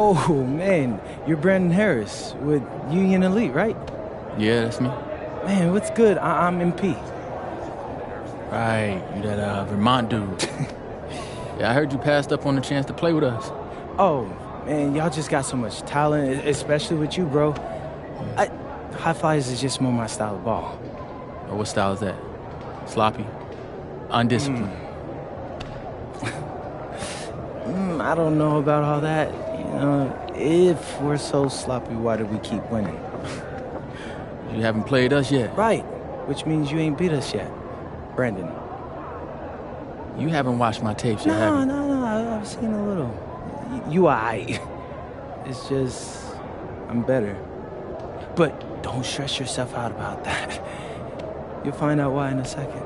Oh, man, you're Brandon Harris with Union Elite, right? Yeah, that's me. Man, what's good? I'm MP. Right, you that Vermont dude. Yeah, I heard you passed up on the chance to play with us. Oh, man, y'all just got so much talent, especially with you, bro. High Flyers is just more my style of ball. Oh, what style is that? Sloppy? Undisciplined? I don't know about all that. You know, if we're so sloppy, why do we keep winning? You haven't played us yet. Right, which means you ain't beat us yet, Brandon. You haven't watched my tapes yet, have you? No, I've seen a little. You aight. It's just, I'm better. But don't stress yourself out about that. You'll find out why in a second.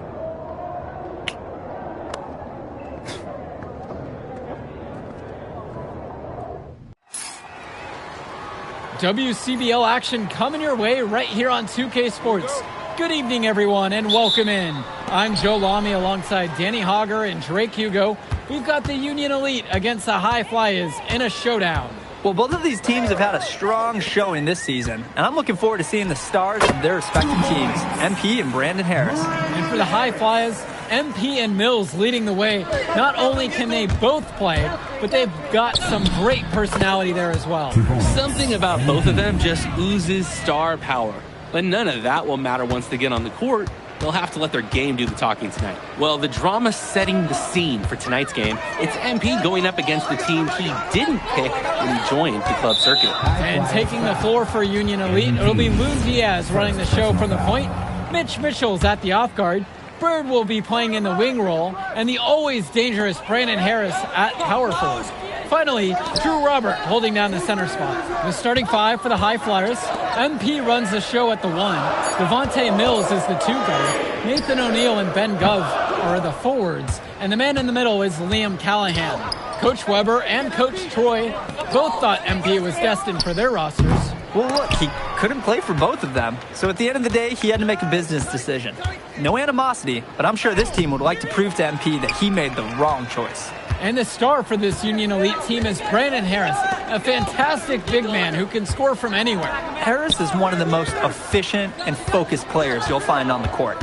WCBL action coming your way right here on 2K Sports. Good evening, everyone, and welcome in. I'm Joe Lamy alongside Danny Hogger and Drake Hugo. We've got the Union Elite against the High Flyers in a showdown. Well, both of these teams have had a strong showing this season, and I'm looking forward to seeing the stars of their respective teams, MP and Brandon Harris. And for the High Flyers, MP and Mills leading the way. Not only can they both play, but they've got some great personality there as well. Something about both of them just oozes star power. But none of that will matter once they get on the court. They'll have to let their game do the talking tonight. Well, the drama setting the scene for tonight's game, it's MP going up against the team he didn't pick when he joined the club circuit. And taking the floor for Union Elite, it'll be Loon Diaz running the show from the point. Mitch Mitchell's at the off guard. Bird will be playing in the wing role, and the always dangerous Brandon Harris at power forward. Finally, Drew Robert holding down the center spot. The starting five for the High Flyers. MP runs the show at the one. Devontae Mills is the two guard. Nathan O'Neill and Ben Gov are the forwards. And the man in the middle is Liam Callahan. Coach Weber and Coach Troy both thought MP was destined for their rosters. Well, look, he couldn't play for both of them, so at the end of the day, he had to make a business decision. No animosity, but I'm sure this team would like to prove to MP that he made the wrong choice. And the star for this Union Elite team is Brandon Harris, a fantastic big man who can score from anywhere. Harris is one of the most efficient and focused players you'll find on the court.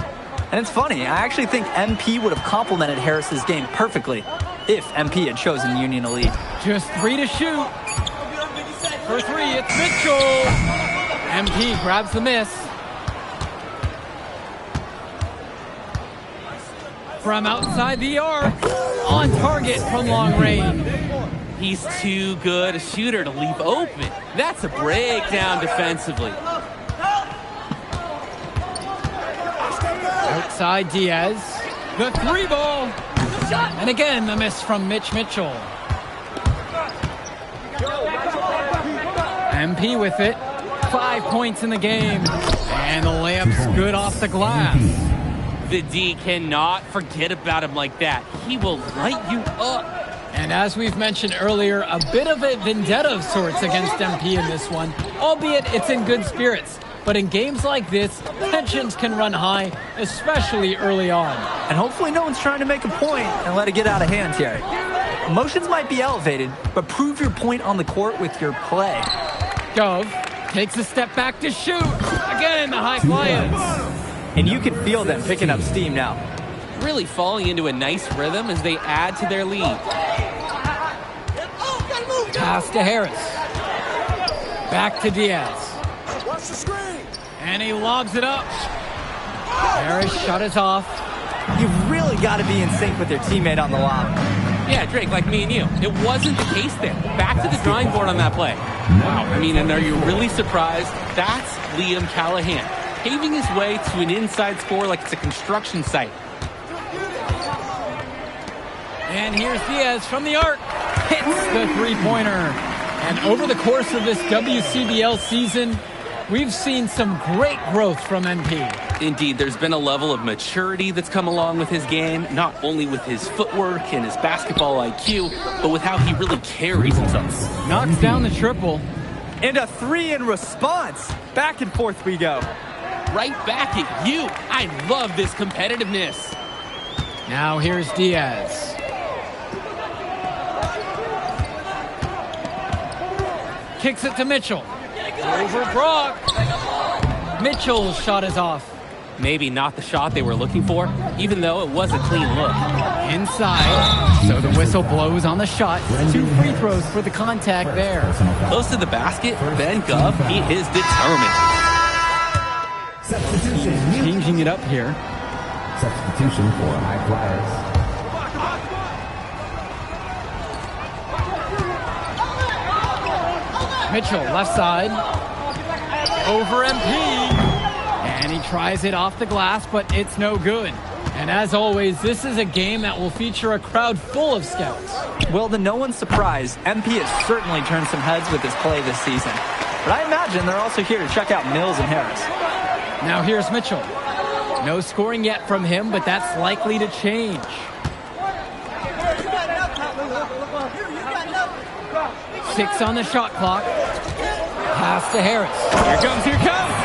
And it's funny, I actually think MP would have complemented Harris's game perfectly if MP had chosen Union Elite. Just 3 to shoot. For 3, it's Mitchell. MP grabs the miss. From outside the arc, on target from long range. He's too good a shooter to leave open. That's a breakdown defensively. Outside Diaz, the 3 ball. And again, the miss from Mitch Mitchell. MP with it. 5 points in the game. And the layup's good off the glass. The D cannot forget about him like that. He will light you up. And as we've mentioned earlier, a bit of a vendetta of sorts against MP in this one, albeit it's in good spirits. But in games like this, tensions can run high, especially early on. And hopefully no one's trying to make a point and let it get out of hand here. Emotions might be elevated, but prove your point on the court with your play. Gov takes a step back to shoot. Again, the High Flyers. And you can feel them picking up steam now. Really falling into a nice rhythm as they add to their lead. Pass to Harris. Back to Diaz. And he lobs it up. Harris shot it off. You've really got to be in sync with your teammate on the lob. Yeah, Drake, like me and you. It wasn't the case there. Back to the drawing board on that play. Wow, I mean, and are you really surprised? That's Liam Callahan, paving his way to an inside score like it's a construction site. And here's Diaz from the arc. Hits the three-pointer. And over the course of this WCBL season, we've seen some great growth from MP. Indeed, there's been a level of maturity that's come along with his game, not only with his footwork and his basketball IQ, but with how he really carries himself. Knocks down the triple. And a 3 in response. Back and forth we go. Right back at you. I love this competitiveness. Now here's Diaz. Kicks it to Mitchell. Over Brock. Mitchell's shot is off. Maybe not the shot they were looking for, even though it was a clean look. Inside. So the whistle blows on the shot. 2 free throws for the contact there. Close to the basket, Ben Gov, he is determined. Changing it up here. Substitution for High Flyers. Mitchell, left side. Over MP. And he tries it off the glass, but it's no good. And as always, this is a game that will feature a crowd full of scouts. Well, to no one's surprise, MP has certainly turned some heads with his play this season. But I imagine they're also here to check out Mills and Harris. Now here's Mitchell. No scoring yet from him, but that's likely to change. Six on the shot clock. Pass to Harris. Here comes.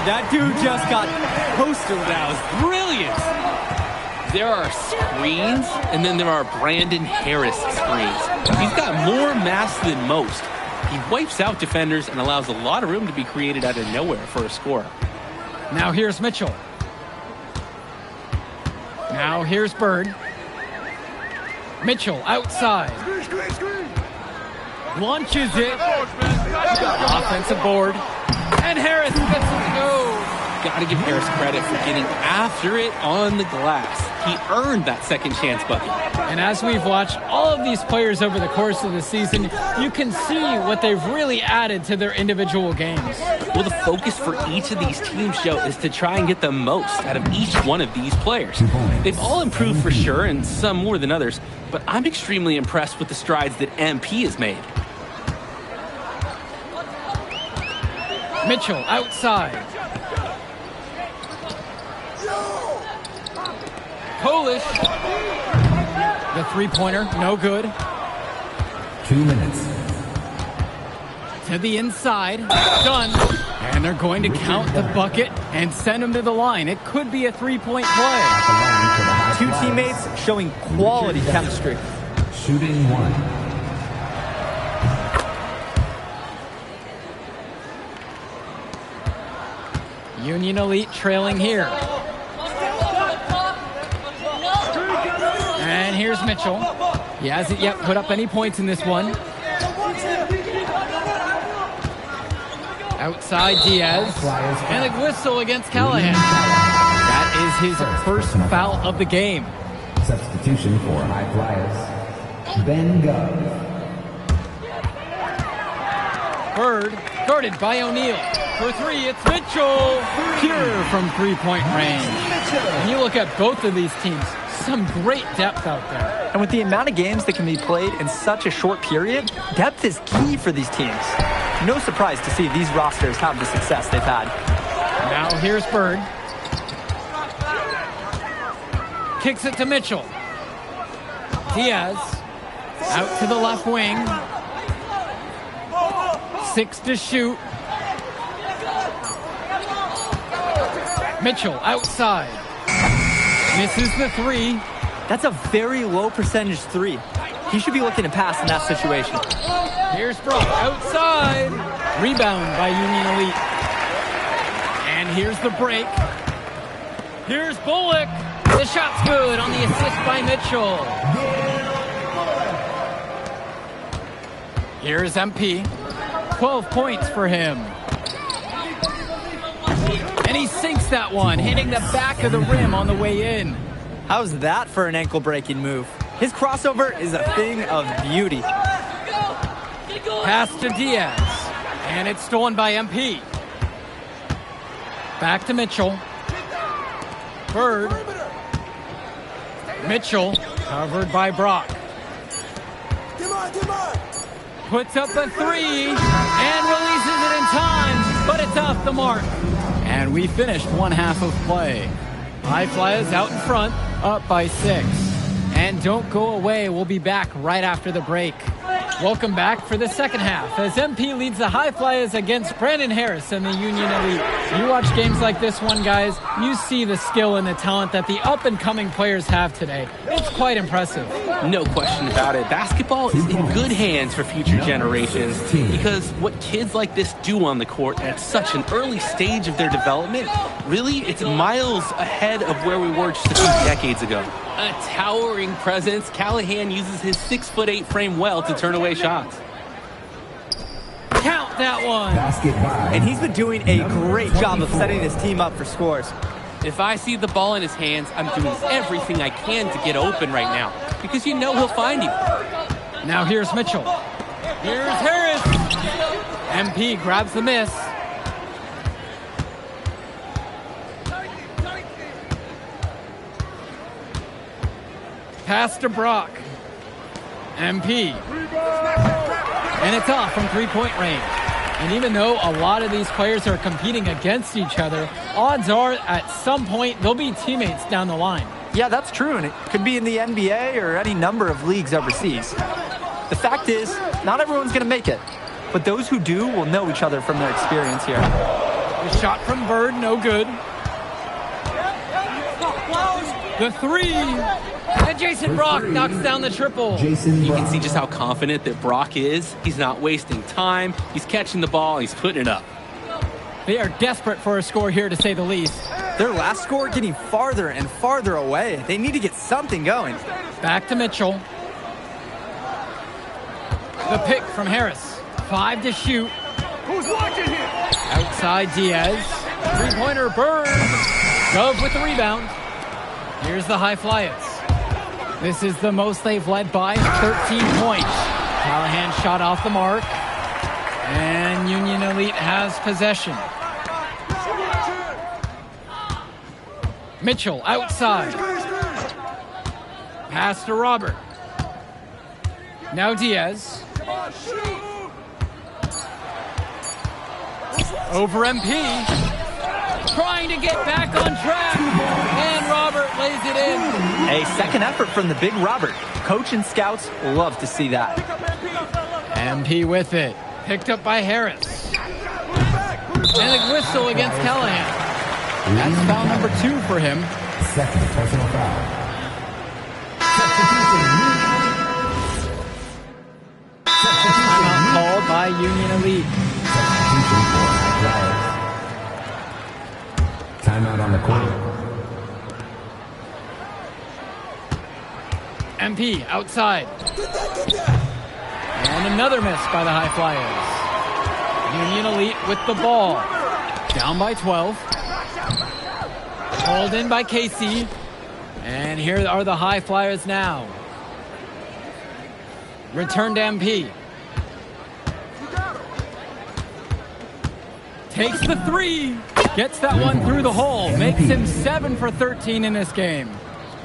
That dude just got posted. That was brilliant. There are screens, and then there are Brandon Harris screens. He's got more mass than most. He wipes out defenders and allows a lot of room to be created out of nowhere for a score. Now here's Mitchell. Now here's Bird. Mitchell outside. Launches it. Offensive board. And Harris gets it to go. Got to give Harris credit for getting after it on the glass. He earned that second chance bucket. And as we've watched all of these players over the course of the season, you can see what they've really added to their individual games. Well, the focus for each of these teams, Joe, is to try and get the most out of each one of these players. They've all improved for sure, and some more than others, but I'm extremely impressed with the strides that MP has made. Mitchell outside. Polish. The three-pointer, no good. 2 minutes. To the inside, done. And they're going to count the bucket and send him to the line. It could be a three-point play. Two teammates showing quality chemistry. Shooting one. Union Elite trailing here. And here's Mitchell. He hasn't yet put up any points in this one. Outside Diaz. And a whistle against Callahan. That is his first foul of the game. Substitution for High Flyers. Ben Gov. Bird, guarded by O'Neal. For three, it's Mitchell. Pure from three-point range. And you look at both of these teams, some great depth out there. And with the amount of games that can be played in such a short period, depth is key for these teams. No surprise to see these rosters have the success they've had. Now here's Bird. Kicks it to Mitchell. Diaz. Out to the left wing. 6 to shoot. Mitchell outside. Misses the three. That's a very low percentage three. He should be looking to pass in that situation. Here's Brock outside. Rebound by Union Elite. And here's the break. Here's Bullock. The shot's good on the assist by Mitchell. Here's MP. 12 points for him. And he sinks that one, hitting the back of the rim on the way in. How's that for an ankle-breaking move? His crossover is a thing of beauty. Pass to Diaz. And it's stolen by MP. Back to Mitchell. Bird. Mitchell, covered by Brock. Puts up a three and releases it in time, but it's off the mark. And we finished one half of play. High Flyers out in front, up by 6. And don't go away, we'll be back right after the break. Welcome back for the second half as MP leads the High Flyers against Brandon Harris and the Union Elite. You watch games like this one, guys, you see the skill and the talent that the up-and-coming players have today. It's quite impressive. No question about it. Basketball is in good hands for future generations because what kids like this do on the court at such an early stage of their development, really, it's miles ahead of where we were just a few decades ago. A towering presence, Callahan uses his 6'8" frame well to turn away shots. Count that one. And he's been doing a great job of setting his team up for scores. If I see the ball in his hands, I'm doing everything I can to get open right now because you know he'll find you. Now here's Mitchell. Here's Harris. MP grabs the miss. Pass to Brock. MP. And it's off from three-point range. And even though a lot of these players are competing against each other, odds are at some point they'll be teammates down the line. Yeah, that's true, and it could be in the NBA or any number of leagues overseas. The fact is, not everyone's going to make it, but those who do will know each other from their experience here. The shot from Bird, no good. The three. And Jason Brock knocks down the triple. You can see just how confident that Brock is. He's not wasting time. He's catching the ball. He's putting it up. They are desperate for a score here, to say the least. Their last score getting farther and farther away. They need to get something going. Back to Mitchell. The pick from Harris. 5 to shoot. Who's watching here? Outside Diaz. Three-pointer Bird. Dove with the rebound. Here's the High Flyers. This is the most they've led by, 13 points. Callahan shot off the mark. And Union Elite has possession. Mitchell outside. Pass to Robert. Now Diaz. Over MP. Trying to get back on track. And Robert lays it in. A second effort from the big Robert. Coach and scouts love to see that. MP with it. Picked up by Harris. And a whistle against Callahan. That's foul number 2 for him. Second personal foul. Timeout called by Union Elite. Substitution for High Flyers. Timeout on the court. MP outside. And another miss by the High Flyers. Union Elite with the ball. Down by 12. Hauled in by Casey. And here are the High Flyers now. Return to MP. Takes the three. Gets that one through the hole. Makes him 7 for 13 in this game.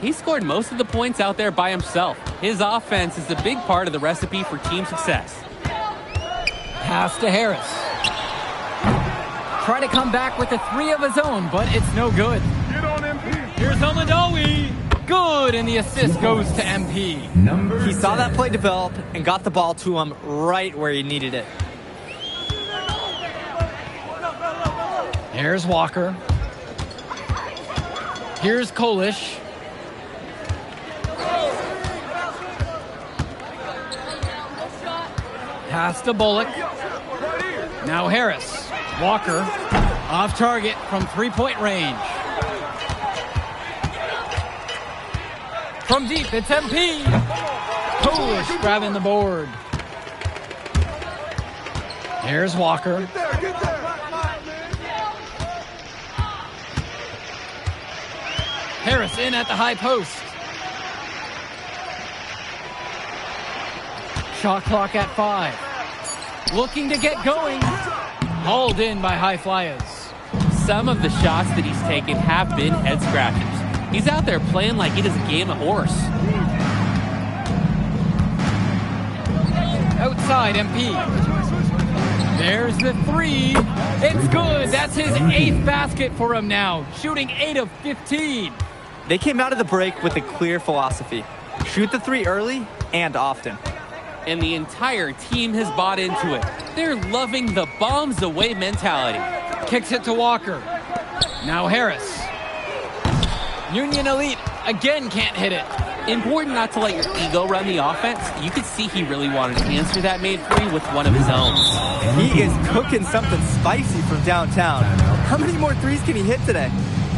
He scored most of the points out there by himself. His offense is a big part of the recipe for team success. Pass to Harris. Try to come back with a 3 of his own, but it's no good. Get on MP. Here's Omadowi. Good, and the assist goes to MP. He saw that play develop and got the ball to him right where he needed it. Here's Walker. Here's Kolish. Pass to Bullock. Now Harris. Walker. Off target from three-point range. From deep, it's MP. Kolish grabbing the board. Here's Walker. Harris in at the high post. Shot clock at 5. Looking to get going. Hauled in by High Flyers. Some of the shots that he's taken have been head scratchers. He's out there playing like it is a game of horse. Outside MP. There's the 3. It's good. That's his 8th basket for him now. Shooting 8 of 15. They came out of the break with a clear philosophy. Shoot the 3 early and often. And the entire team has bought into it. They're loving the bombs away mentality. Kicks it to Walker. Now Harris. Union Elite again can't hit it. Important not to let your ego run the offense. You could see he really wanted to answer that made free with one of his own. He is cooking something spicy from downtown. How many more threes can he hit today?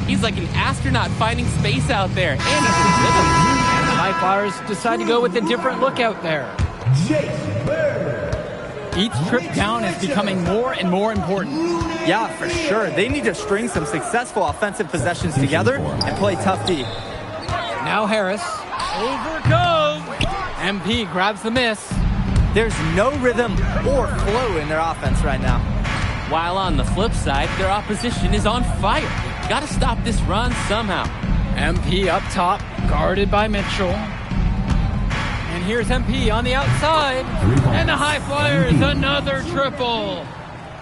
He's like an astronaut finding space out there, and he's in rhythm. And the High Flyers decide to go with a different look out there. Each trip down is becoming more and more important. Yeah, for sure. They need to string some successful offensive possessions together and play tough D. Now Harris. Over goes. MP grabs the miss. There's no rhythm or flow in their offense right now. While on the flip side, their opposition is on fire. Got to stop this run somehow. MP up top, guarded by Mitchell. And here's MP on the outside. And the High Flyers, another triple.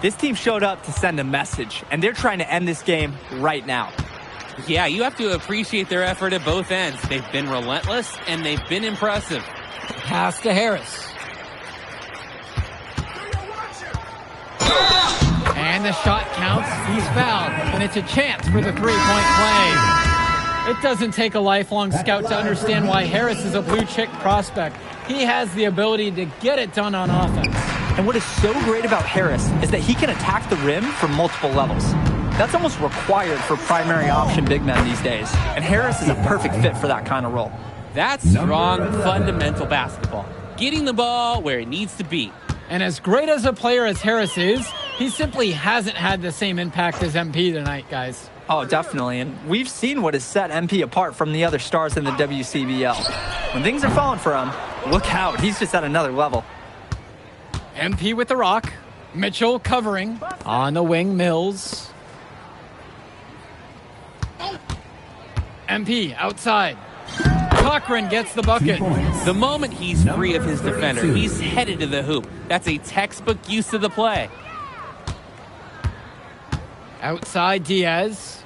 This team showed up to send a message, and they're trying to end this game right now. Yeah, you have to appreciate their effort at both ends. They've been relentless, and they've been impressive. Pass to Harris. And the shot counts. He's fouled. And it's a chance for the three-point play. It doesn't take a lifelong scout to understand why Harris is a blue-chip prospect. He has the ability to get it done on offense. And what is so great about Harris is that he can attack the rim from multiple levels. That's almost required for primary option big men these days. And Harris is a perfect fit for that kind of role. That's strong, fundamental basketball. Getting the ball where it needs to be. And as great as a player as Harris is, he simply hasn't had the same impact as MP tonight, guys. Oh, definitely. And we've seen what has set MP apart from the other stars in the WCBL. When things are falling for him, look out. He's just at another level. MP with the rock. Mitchell covering. On the wing, Mills. MP outside. Cochran gets the bucket. The moment he's free of his defender, he's headed to the hoop. That's a textbook use of the play. Outside Diaz.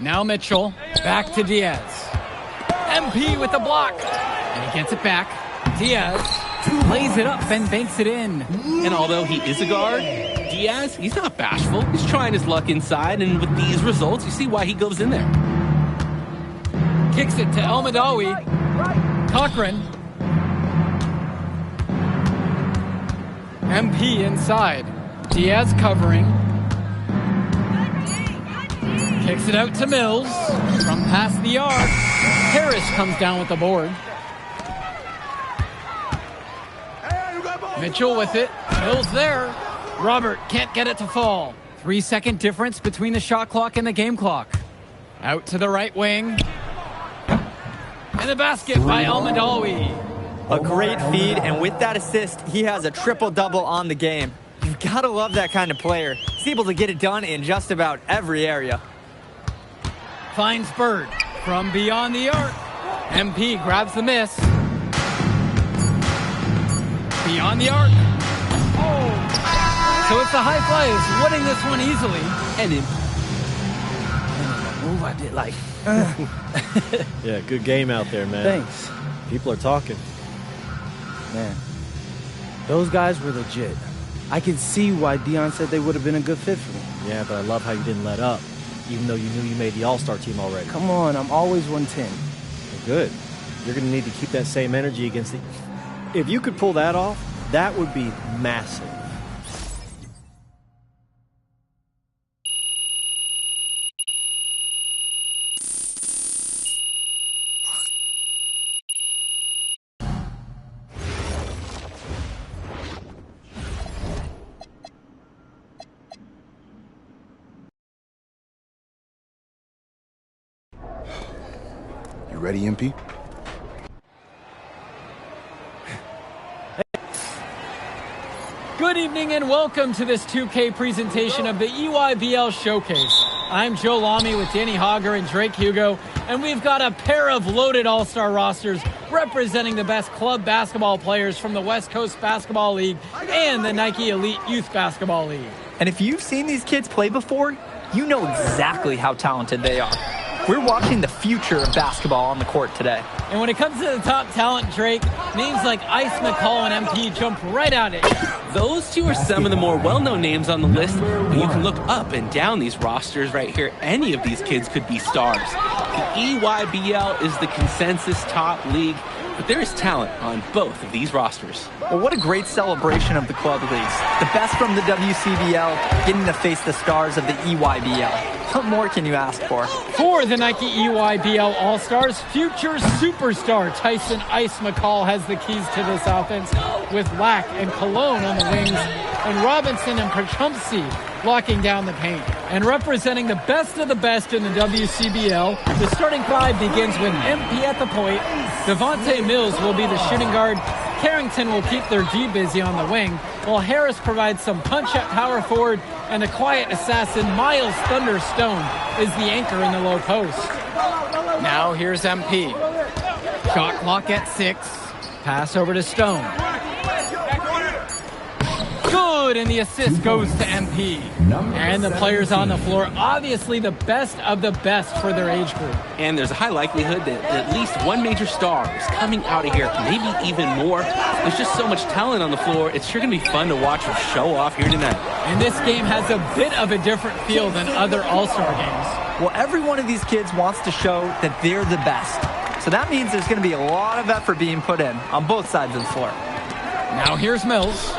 Now Mitchell. Back to Diaz. MP with the block. And he gets it back. Diaz lays it up and banks it in. And although he is a guard, Diaz, he's not bashful. He's trying his luck inside, and with these results, you see why he goes in there. Kicks it to El Madawi. Cochran. MP inside. Diaz covering. Kicks it out to Mills. From past the arc. Harris comes down with the board. Mitchell with it. Mills there. Robert can't get it to fall. 3-second difference between the shot clock and the game clock. Out to the right wing. And the basket by El Madawi. A great feed, and with that assist, he has a triple-double on the game. You've got to love that kind of player. He's able to get it done in just about every area. Finds Bird from beyond the arc. MP grabs the miss. Beyond the arc. Oh. So it's the High Flyers winning this one easily. And in Move I did like. Yeah, good game out there, man. Thanks. People are talking. Man, those guys were legit. I can see why Dion said they would have been a good fit for me. Yeah, but I love how you didn't let up, even though you knew you made the All-Star team already. Come on, I'm always 110. Well, good. You're going to need to keep that same energy against the... If you could pull that off, that would be massive. You ready, MP? Good evening and welcome to this 2K presentation of the EYBL Showcase. I'm Joe Lamy with Danny Hogger and Drake Hugo, and we've got a pair of loaded all-star rosters representing the best club basketball players from the West Coast Basketball League and the Nike Elite Youth Basketball League. And if you've seen these kids play before, you know exactly how talented they are. We're watching the future of basketball on the court today. And when it comes to the top talent, Drake, names like Ice McCall and MP jump right out at you. Those two are some of the more well-known names on the list, but you can look up and down these rosters right here. Any of these kids could be stars. The EYBL is the consensus top league, but there is talent on both of these rosters. Well, what a great celebration of the club leagues. The best from the WCBL getting to face the stars of the EYBL. What more can you ask for? For the Nike EYBL All-Stars, future superstar Tyson Ice McCall has the keys to this offense, with Lack and Cologne on the wings, and Robinson and Pachumsi locking down the paint. And representing the best of the best in the WCBL, the starting five begins with MP at the point. Devontae Mills will be the shooting guard. Carrington will keep their D busy on the wing, while Harris provides some punch at power forward, and the quiet assassin Miles Thunderstone is the anchor in the low post. Now here's MP. Shot clock at 6. Pass over to Stone. Good, and the assist goes to MP. And the players on the floor, obviously the best of the best for their age group. And there's a high likelihood that at least one major star is coming out of here, maybe even more. There's just so much talent on the floor. It's sure going to be fun to watch them show off here tonight. And this game has a bit of a different feel than other All-Star games. Well, every one of these kids wants to show that they're the best. So that means there's going to be a lot of effort being put in on both sides of the floor. Now here's Mills.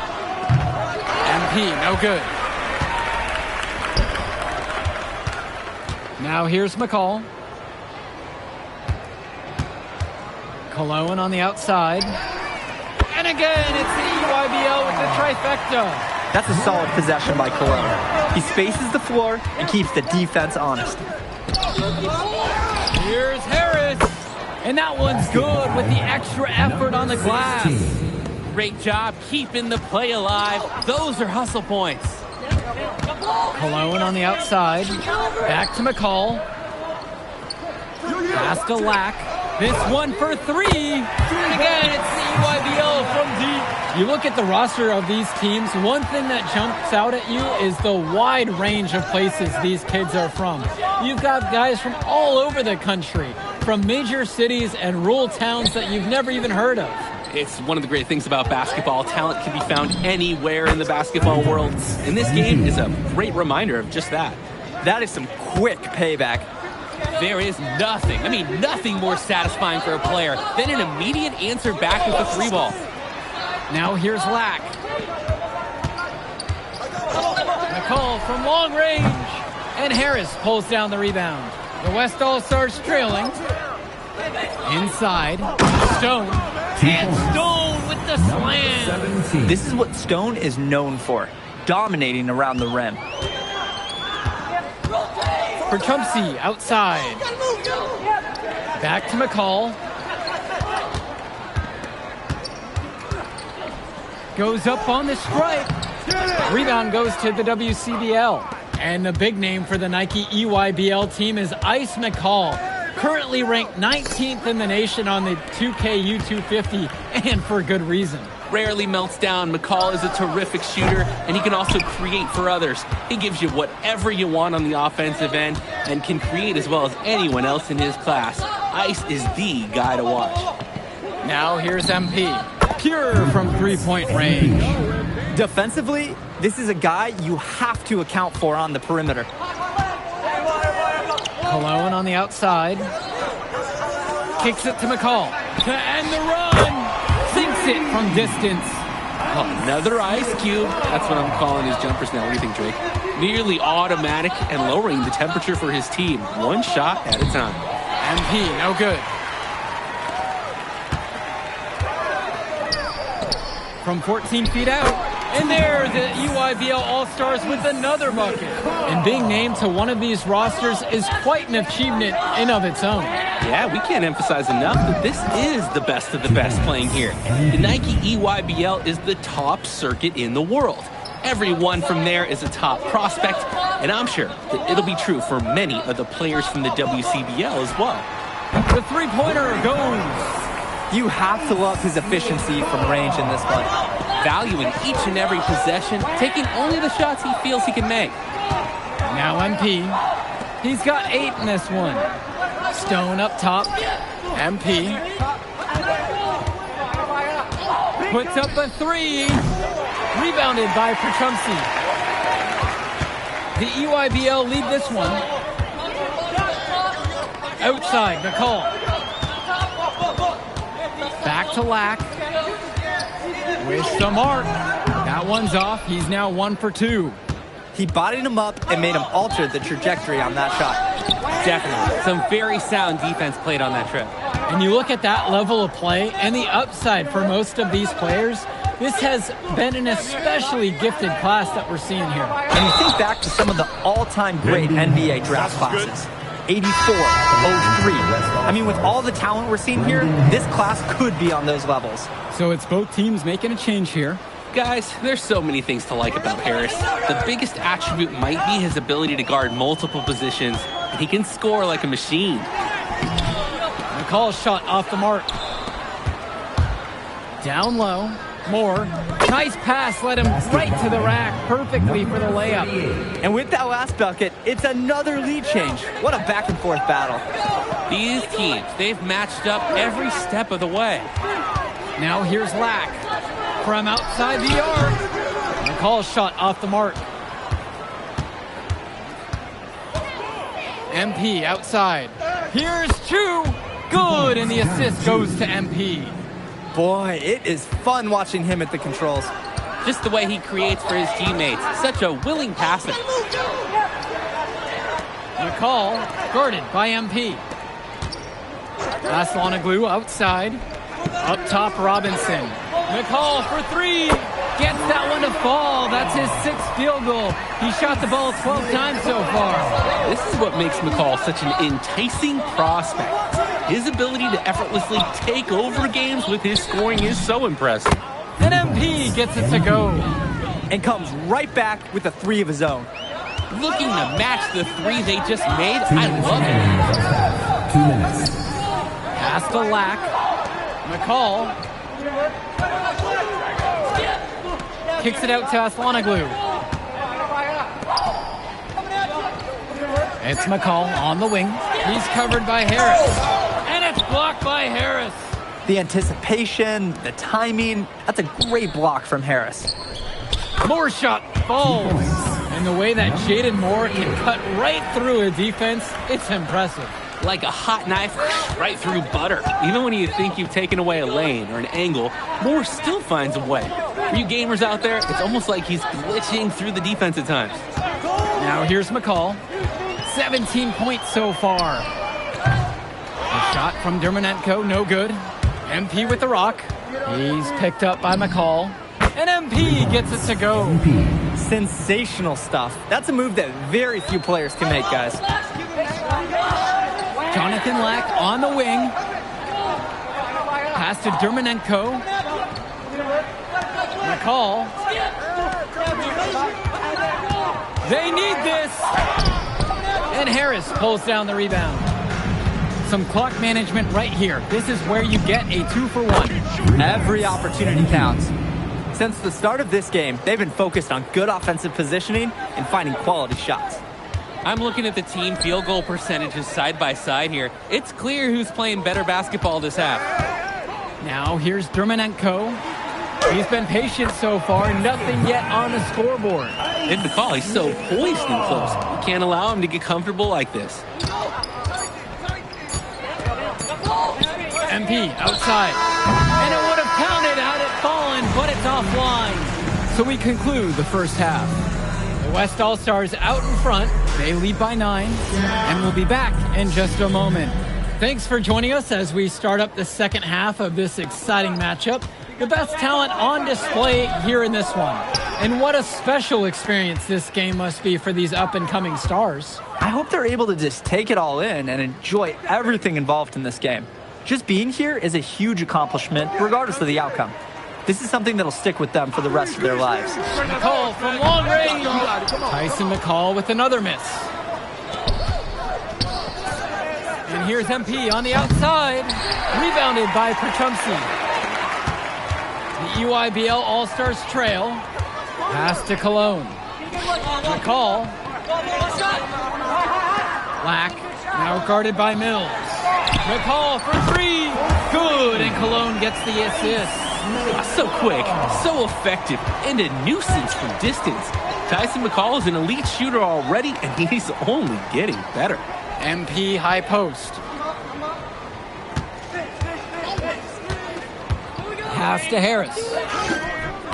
MP, no good. Now here's McCall. Cologne on the outside. And again, it's the EYBL with the trifecta. That's a solid possession by Cologne. He spaces the floor and keeps the defense honest. Here's Harris. And that one's good with the extra effort on the glass. Great job keeping the play alive. Those are hustle points. Cologne on the outside. Back to McCall. Pass to Lack. This one for 3. And again, it's the EYBL from deep. You look at the roster of these teams, one thing that jumps out at you is the wide range of places these kids are from. You've got guys from all over the country, from major cities and rural towns that you've never even heard of. It's one of the great things about basketball. Talent can be found anywhere in the basketball world. And this game is a great reminder of just that. That is some quick payback. There is nothing, nothing more satisfying for a player than an immediate answer back with the 3 ball. Now here's Lack. McCall from long range. And Harris pulls down the rebound. The West All-Stars trailing. Inside. Stone. And Stone with the slam. This is what Stone is known for, dominating around the rim. For Trumpsy, outside. Back to McCall. Goes up on the strike. Rebound goes to the WCBL. And the big name for the Nike EYBL team is Ice McCall. Currently ranked 19th in the nation on the 2K U250, and for good reason. Rarely melts down. McCall is a terrific shooter, and he can also create for others. He gives you whatever you want on the offensive end and can create as well as anyone else in his class. Ice is the guy to watch. Now here's MP. Pure from three-point range. Defensively, this is a guy you have to account for on the perimeter. Cologne on the outside. Kicks it to McCall. To end the run. Sinks it from distance. Oh, another ice cube. That's what I'm calling his jumpers now. What do you think, Drake? Nearly automatic and lowering the temperature for his team. One shot at a time. MP, no good. From 14 feet out. And there, the EYBL All-Stars with another bucket. And being named to one of these rosters is quite an achievement in of its own. Yeah, we can't emphasize enough that this is the best of the best playing here. The Nike EYBL is the top circuit in the world. Everyone from there is a top prospect, and I'm sure that it'll be true for many of the players from the WCBL as well. The three-pointer goes. You have to love his efficiency from range in this one. Valuing each and every possession, taking only the shots he feels he can make. Now MP. He's got 8 in this one. Stone up top. MP puts up a three. Rebounded by Petrumsky. The EYBL lead this one. Outside, McCall. Back to Lack. With some arc. That one's off. He's now 1 for 2. He bodied him up and made him alter the trajectory on that shot. Definitely. Some very sound defense played on that trip. And you look at that level of play and the upside for most of these players, this has been an especially gifted class that we're seeing here. And you think back to some of the all-time great NBA draft classes. 84, 03. I mean, with all the talent we're seeing here, this class could be on those levels. So it's both teams making a change here. Guys, there's so many things to like about Harris. The biggest attribute might be his ability to guard multiple positions, and he can score like a machine. McCall's shot off the mark. Down low. Moore. Nice pass, led him right to the rack perfectly for the layup. And with that last bucket, it's another lead change. What a back and forth battle. These teams, they've matched up every step of the way. Now here's Lack from outside the arc. McCall's shot off the mark. MP outside. Here's Chu. Good, and the assist goes to MP. Boy, it is fun watching him at the controls. Just the way he creates for his teammates. Such a willing passer. McCall guarded by MP. Aslanoglu outside. Up top, Robinson. McCall for three. Gets that one to fall. That's his 6th field goal. He shot the ball 12 times so far. This is what makes McCall such an enticing prospect. His ability to effortlessly take over games with his scoring is so impressive. And MP gets it to go. And comes right back with a three of his own. Looking to match the three they just made, I love it. 2 minutes. Pass to Lack. McCall. Kicks it out to Aslanoglu. It's McCall on the wing. He's covered by Harris. And it's blocked by Harris. The anticipation, the timing, that's a great block from Harris. Moore shot falls. And the way that Jaden Moore can cut right through a defense, it's impressive. Like a hot knife right through butter. Even when you think you've taken away a lane or an angle, Moore still finds a way. For you gamers out there, it's almost like he's glitching through the defense at times. Now here's McCall. 17 points so far. A shot from Dermonenko, no good. MP with the rock. He's picked up by McCall. And MP gets it to go. Sensational stuff. That's a move that very few players can make, guys. Jonathan Lack on the wing. Pass to Dermonenko. McCall. They need this. And Harris pulls down the rebound. Some clock management right here. This is where you get a 2-for-1. Every opportunity counts. Since the start of this game, they've been focused on good offensive positioning and finding quality shots. I'm looking at the team field goal percentages side by side here. It's clear who's playing better basketball this half. Now here's Dermonenko. He's been patient so far, nothing yet on the scoreboard. And McCall, he's so poised and close. You can't allow him to get comfortable like this. MP outside. And it would have counted had it fallen, but it's offline. So we conclude the first half. The West All-Stars out in front. They lead by 9, and we'll be back in just a moment. Thanks for joining us as we start up the second half of this exciting matchup. The best talent on display here in this one. And what a special experience this game must be for these up-and-coming stars. I hope they're able to just take it all in and enjoy everything involved in this game. Just being here is a huge accomplishment, regardless of the outcome. This is something that'll stick with them for the rest of their lives. McCall from long range. Tyson McCall with another miss. And here's MP on the outside. Rebounded by Petrumsky. The EYBL All-Stars trail. Pass to Cologne. McCall. Lack, now guarded by Mills. McCall for three. Good, and Cologne gets the assist. So quick, so effective, and a nuisance from distance. Tyson McCall is an elite shooter already, and he's only getting better. MP high post. Pass to Harris.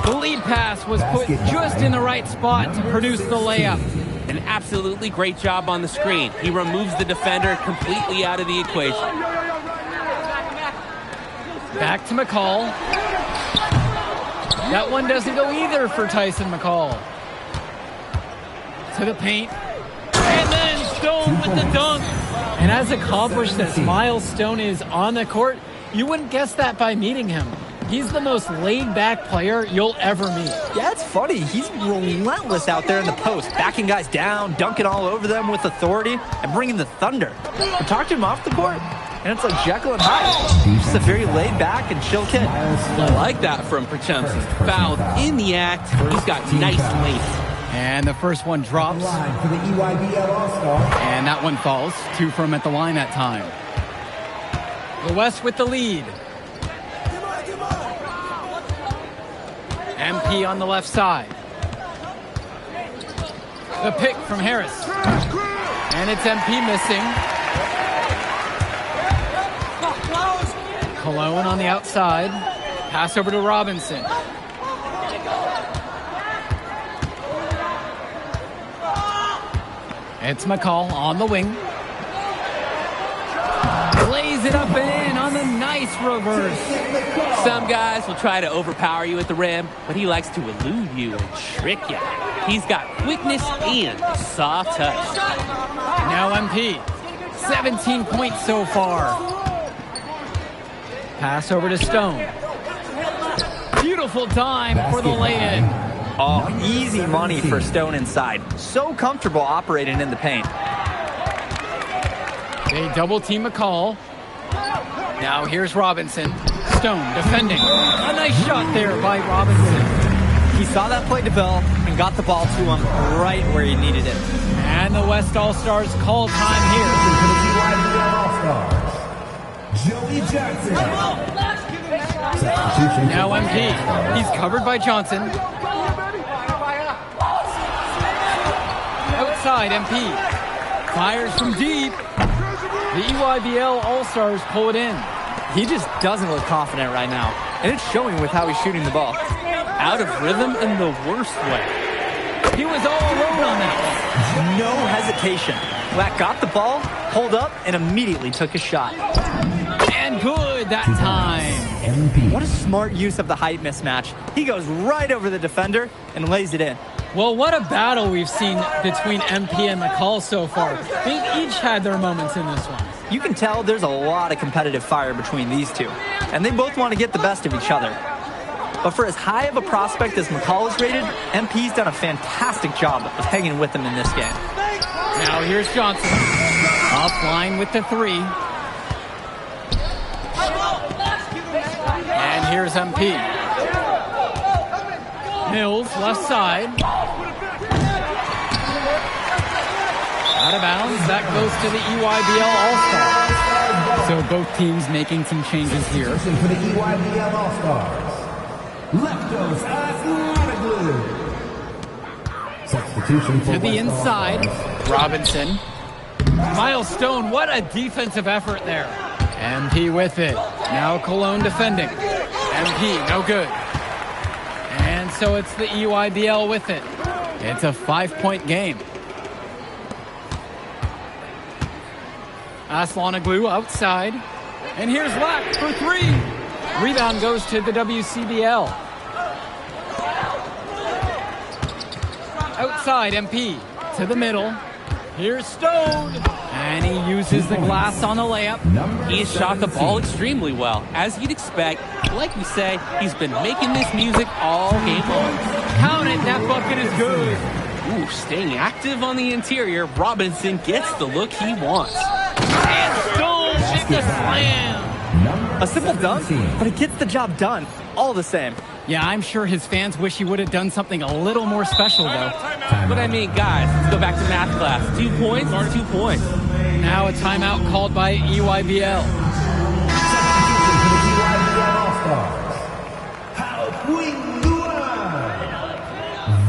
The lead pass was put just in the right spot to produce the layup. An absolutely great job on the screen. He removes the defender completely out of the equation. Back to McCall. That one doesn't go either for Tyson McCall. To the paint. And then Stone with the dunk. And as accomplished as Miles Stone is on the court, you wouldn't guess that by meeting him. He's the most laid-back player you'll ever meet. Yeah, it's funny. He's relentless out there in the post, backing guys down, dunking all over them with authority, and bringing the thunder. But talk to him off the court, and it's like Jekyll and Hyde. Just a very laid-back and chill kid. I like that from Przemysl. Fouled in the act. He's got nice length. And the first one drops. For the EYBL All-Star. And that one falls. 2 from at the line that time. The West with the lead. MP on the left side. The pick from Harris. And it's MP missing. Cologne on the outside. Pass over to Robinson. It's McCall on the wing. Lays it up and in on the nice reverse. Some guys will try to overpower you at the rim, but he likes to elude you and trick you. He's got quickness and soft touch. Now MP. 17 points so far. Pass over to Stone. Beautiful dime for the lay-in. Oh, easy money for Stone inside. So comfortable operating in the paint. They double team McCall. Now here's Robinson. Stone defending. A nice shot there by Robinson. He saw that play develop and got the ball to him right where he needed it. And the West All-Stars call time here. Joey Jackson. Now MP. He's covered by Johnson. Outside MP. Fires from deep. The EYBL All-Stars pull it in. He just doesn't look confident right now. And it's showing with how he's shooting the ball. Out of rhythm in the worst way. He was all alone on that one. No hesitation. Black got the ball, pulled up, and immediately took a shot. And good that time. What a smart use of the height mismatch. He goes right over the defender and lays it in. Well, what a battle we've seen between MP and McCall so far. They've each had their moments in this one. You can tell there's a lot of competitive fire between these two, and they both want to get the best of each other. But for as high of a prospect as McCall is rated, MP's done a fantastic job of hanging with him in this game. Now here's Johnson. Offline with the 3. And here's MP. Mills, left side. Out of bounds. That goes to the EYBL All-Stars. So both teams making some changes here. For the EYBL All-Stars. Left goes Aslanoglu. Substitution for To the West inside. All-Stars. Robinson. Miles Stone, what a defensive effort there. MP with it. Now Cologne defending. MP, no good. And so it's the EYBL with it. It's a 5-point game. Aslanoglu outside. And here's Lack for 3. Rebound goes to the WCBL. Outside, MP. To the middle. Here's Stone. And he uses the glass on the layup. He has shot the ball extremely well. As you'd expect, like we say, he's been making this music all game long. Count it, that bucket is good. Ooh, staying active on the interior, Robinson gets the look he wants. And Stone with the slam. A simple dunk, but it gets the job done all the same. Yeah, I'm sure his fans wish he would have done something a little more special, though. But I mean, guys, let's go back to math class. 2 points is 2 points. now a timeout called by EYBL.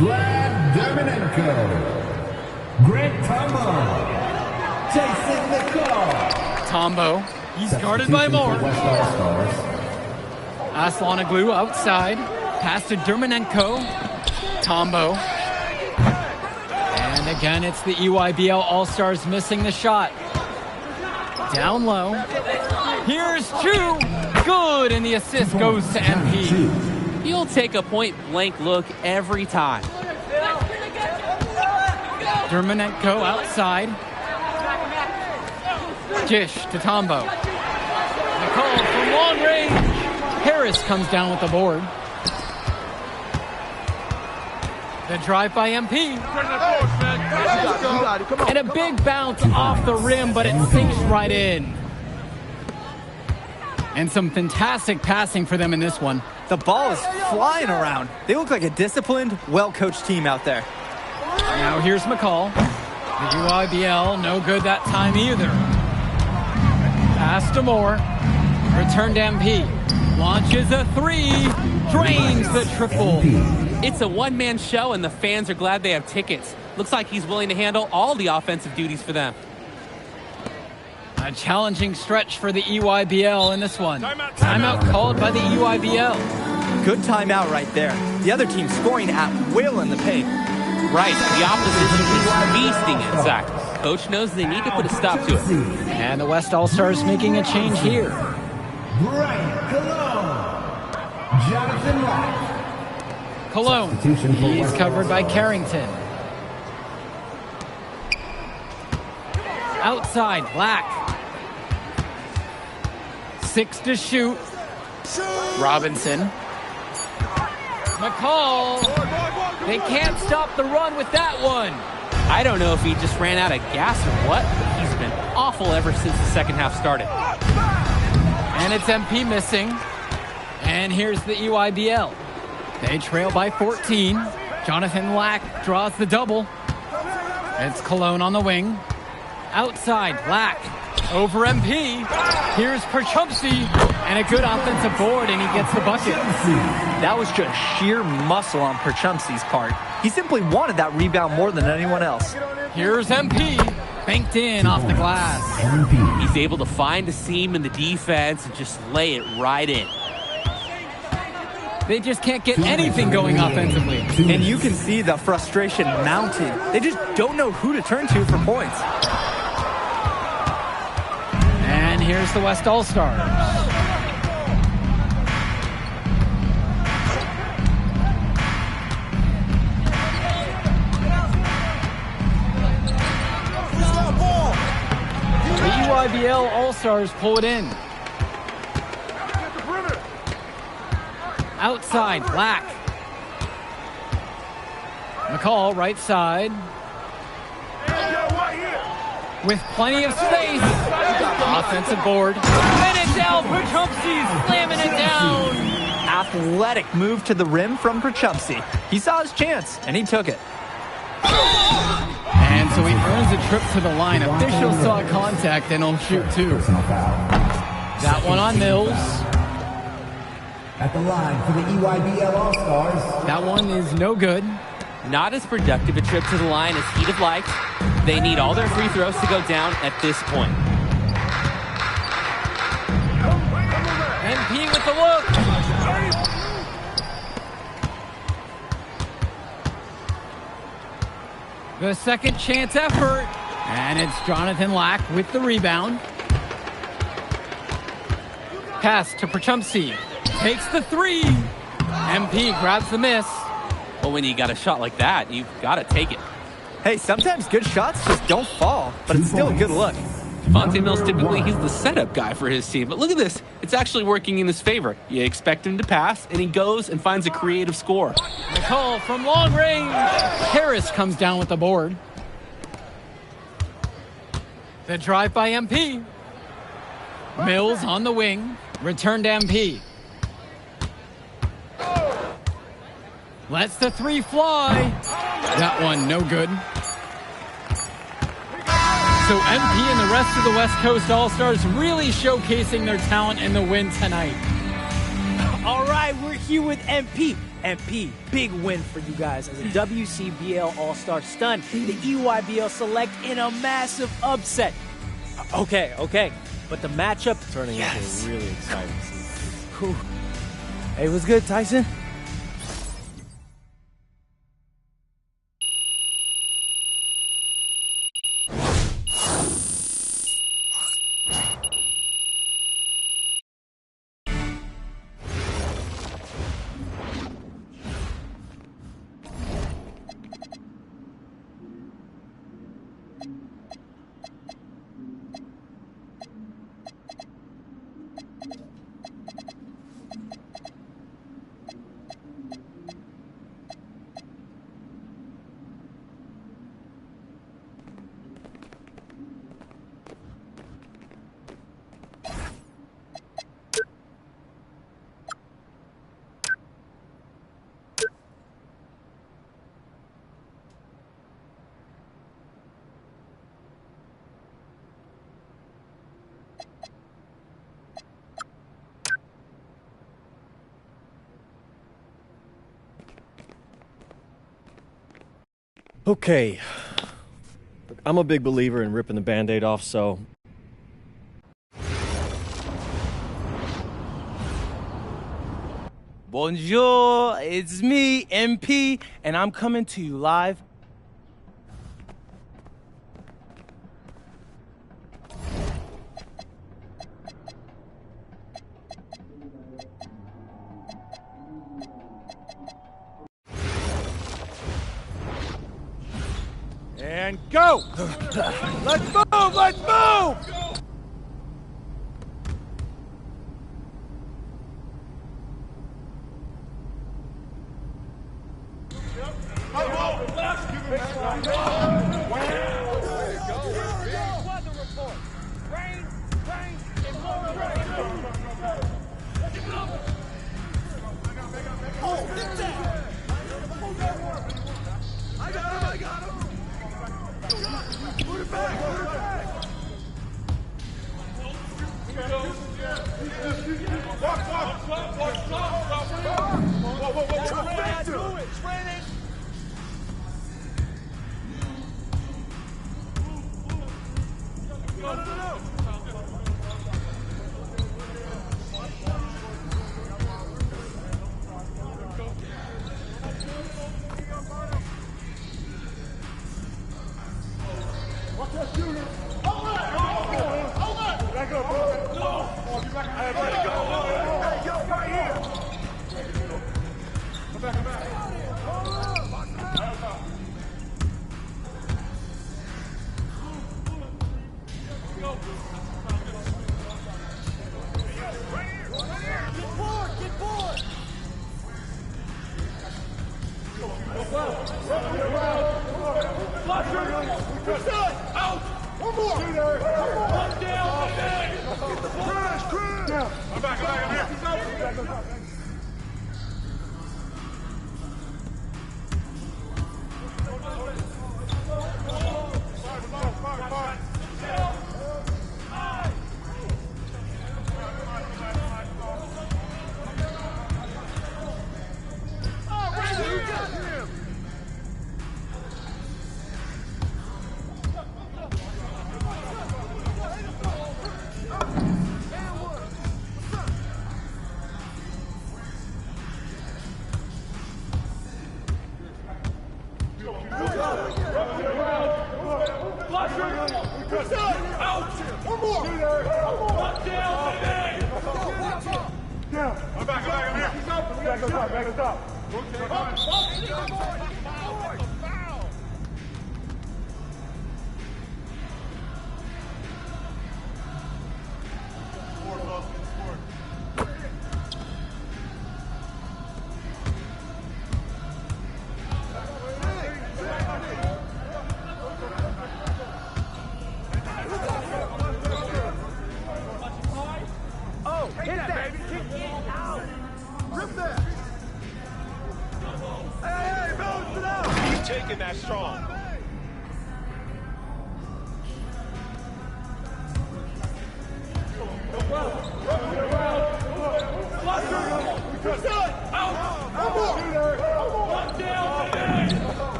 Vlad Derminenko. Grant Tombo. Jason Nicole. Tombo. He's guarded by Moore. Aslanoglu outside. Pass to Derminenko. Tombo. And again, it's the EYBL All-Stars missing the shot. Down low. Here's two. Good, and the assist goes to MP. He'll take a point-blank look every time. Derminenko outside. Dish to Tombo. Nicole from long range. Harris comes down with the board. The drive by MP. And a big bounce off the rim, but it sinks right in. And some fantastic passing for them in this one. The ball is flying around. They look like a disciplined, well-coached team out there. Now here's McCall. The UIBL, no good that time either. Pass to Moore. Return to MP. Launches a three. Drains the triple. It's a one-man show, and the fans are glad they have tickets. Looks like he's willing to handle all the offensive duties for them. A challenging stretch for the EYBL in this one. Timeout called by the EYBL. Good timeout right there. The other team scoring at will in the paint. Right, the opposition is feasting it, Zach. Coach knows they need to put a stop to it. And the West All-Stars making a change here. Brian Cologne. Jonathan Lack. Cologne. He's covered by Carrington. Outside, Black. 6 to shoot. Robinson. McCall. They can't stop the run with that one. I don't know if he just ran out of gas or what, but he's been awful ever since the second half started. And it's MP missing. And here's the EYBL. They trail by 14. Jonathan Lack draws the double. It's Cologne on the wing. Outside, Black. Over MP. Here's Perchumpsey. And a good offensive board, and he gets the bucket. That was just sheer muscle on Perchumpsey's part. He simply wanted that rebound more than anyone else. Here's MP. Banked in off the glass. He's able to find a seam in the defense and just lay it right in. They just can't get anything going offensively. And you can see the frustration mounting. They just don't know who to turn to for points. And here's the West All-Stars. The UIBL All-Stars pull it in. Outside, Black. McCall, right side. With plenty of space. Offensive board. And it's out. Perchumpsey slamming it down. Athletic move to the rim from Perchumpsey. He saw his chance, and he took it. And so he earns a trip to the line. Officials saw contact, and he'll shoot two. That one on Mills. At the line for the EYBL All-Stars. That one is no good. Not as productive a trip to the line as he'd have liked. They need all their free throws to go down at this point. MP with the look. The second chance effort. And it's Jonathan Lack with the rebound. Pass to Perchumpsey. Takes the three. MP grabs the miss. Well, when you got a shot like that, you've got to take it. Hey, sometimes good shots just don't fall, but it's still a good look. Devontae Mills, typically, he's the setup guy for his team. But look at this. It's actually working in his favor. You expect him to pass, and he goes and finds a creative score. McCall from long range. Harris comes down with the board. The drive by MP. Mills on the wing. Return to MP. Lets the three fly. That one no good. So MP and the rest of the West Coast All-Stars really showcasing their talent in the win tonight. All right, we're here with MP. MP, big win for you guys as a WCBL All-Star stun the EYBL Select in a massive upset. Okay, but the matchup Turning into a really exciting season. Whew. Hey, what's good, Tyson? Okay. Look, I'm a big believer in ripping the Band-Aid off, so... Bonjour, it's me, MP, and I'm coming to you live. and go. Let's move, let's move.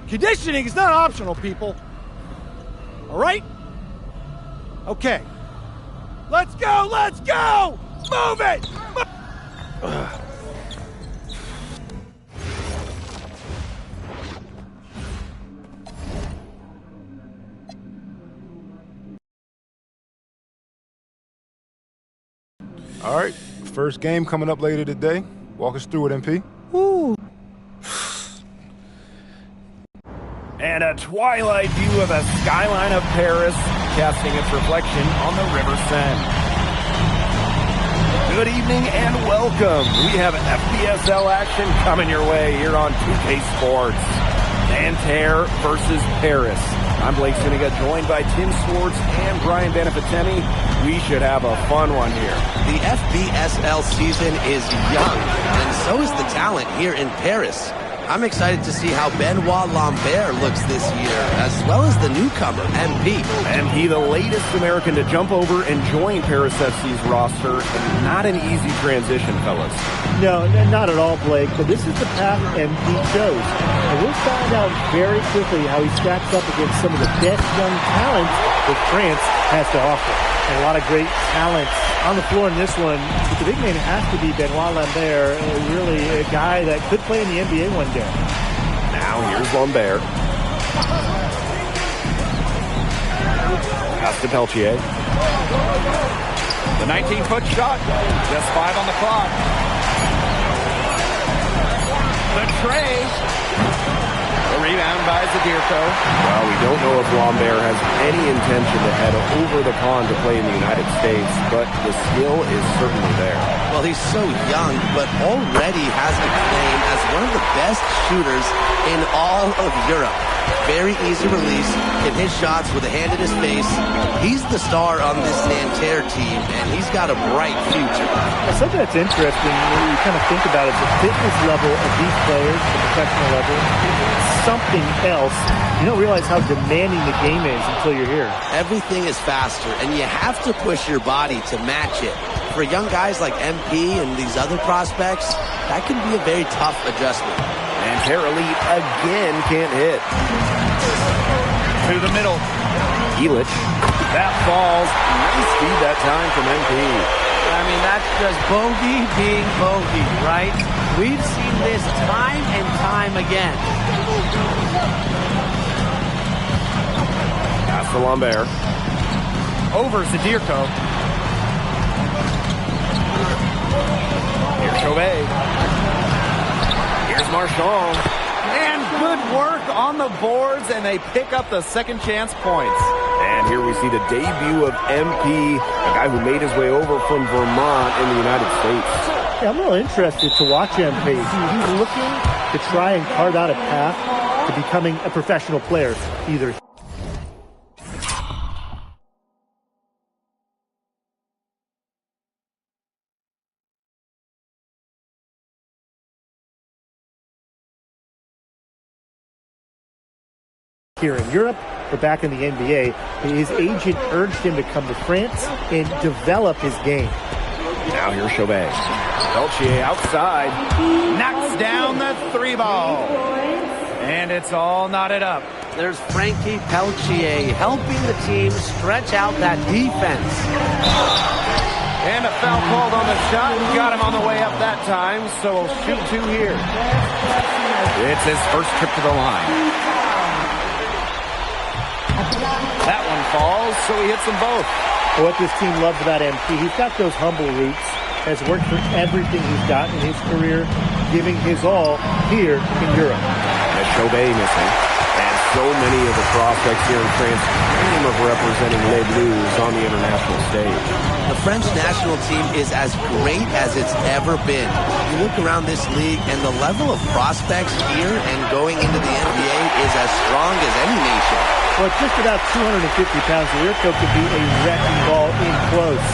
Conditioning is not optional, people. All right? Okay. Let's go! Let's go! Move it! All right, first game coming up later today. Walk us through it, MP. Woo! And a twilight view of the skyline of Paris, casting its reflection on the River Seine. Good evening and welcome. We have FPSL action coming your way here on 2K Sports. Nanterre versus Paris. I'm Blake Zuniga, joined by Tim Swartz and Brian Benefitemi. We should have a fun one here. The FPSL season is young, and so is the talent here in Paris. I'm excited to see how Benoit Lambert looks this year, as well as the newcomer, MP. MP, the latest American to jump over and join Paris FC's roster, and not an easy transition, fellas. No, not at all, Blake, but this is the path MP chose. And we'll find out very quickly how he stacks up against some of the best young talents that France has to offer. And a lot of great talent on the floor in this one. But the big man has to be Benoit Lambert, really a guy that could play in the NBA one day. Now here's Lambert. Pass to Peltier. The 19-foot shot. Just 5 on the clock. The tray. The rebound by Zadirko. Well, we don't know if Lambert has any intention to head over the pond to play in the United States, but the skill is certainly there. Well, he's so young, but already has a claim as one of the best shooters in all of Europe. Very easy release, can hit shots with a hand in his face. He's the star on this Nanterre team, and he's got a bright future. Something that's interesting when you kind of think about it, the fitness level of these players, the professional level, something else. You don't realize how demanding the game is until you're here. Everything is faster, and you have to push your body to match it. For young guys like MP and these other prospects, that can be a very tough adjustment. And Nanterre Elite again can't hit. To the middle. Elic. That falls. Nice feed that time from MP. I mean, that's just bogey being bogey, right? We've seen this time and time again. Pass to Lambert. Over Zadirko. Here's Chauvet. Here's Marchand. And good work on the boards, and they pick up the second chance points. And here we see the debut of MP, a guy who made his way over from Vermont in the United States. Yeah, I'm real interested to watch MP. He's looking to try and carve out a path to becoming a professional player, either. Here in Europe, but back in the NBA, his agent urged him to come to France and develop his game. Now here's Chauvet. Peltier outside. Knocks down the 3-ball. And it's all knotted up. There's Frankie Peltier helping the team stretch out that defense. And a foul called on the shot. Got him on the way up that time, so he'll shoot 2 here. It's his first trip to the line. That one falls, so he hits them both. What this team loves about MP, he's got those humble roots, has worked for everything he's got in his career, giving his all here in Europe. And Chauvet missing. And so many of the prospects here in France dream of representing Les Bleus on the international stage. The French national team is as great as it's ever been. You look around this league, and the level of prospects here and going into the NBA is as strong as any nation. Well, at just about 250 pounds, Zadirko could be a wrecking ball in close.